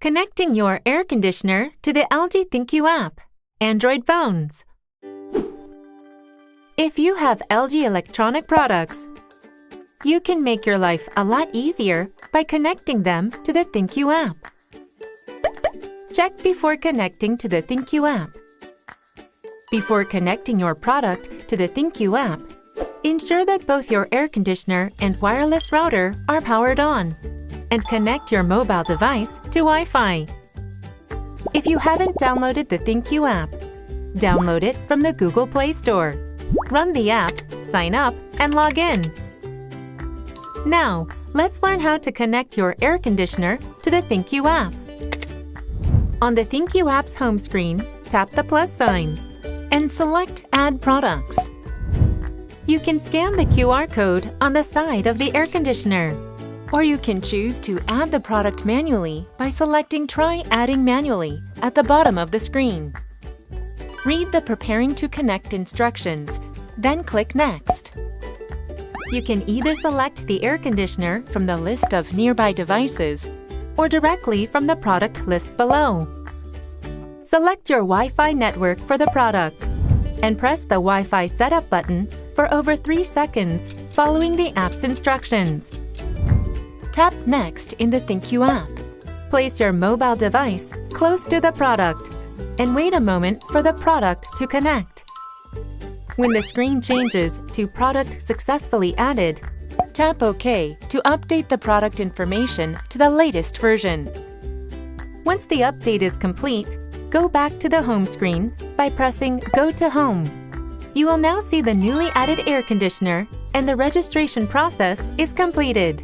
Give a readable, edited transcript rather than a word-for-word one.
Connecting your air conditioner to the LG ThinQ app, Android phones. If you have LG electronic products, you can make your life a lot easier by connecting them to the ThinQ app. Check before connecting to the ThinQ app. Before connecting your product to the ThinQ app, ensure that both your air conditioner and wireless router are powered on, and connect your mobile device to Wi-Fi. If you haven't downloaded the ThinQ app, download it from the Google Play Store. Run the app, sign up, and log in. Now, let's learn how to connect your air conditioner to the ThinQ app. On the ThinQ app's home screen, tap the plus sign and select Add Products. You can scan the QR code on the side of the air conditioner, or you can choose to add the product manually by selecting Try Adding Manually at the bottom of the screen. Read the Preparing to Connect instructions, then click Next. You can either select the air conditioner from the list of nearby devices or directly from the product list below. Select your Wi-Fi network for the product and press the Wi-Fi Setup button for over 3 seconds following the app's instructions. Tap Next in the ThinQ app. Place your mobile device close to the product and wait a moment for the product to connect. When the screen changes to Product Successfully Added, tap OK to update the product information to the latest version. Once the update is complete, go back to the home screen by pressing Go to Home. You will now see the newly added air conditioner, and the registration process is completed.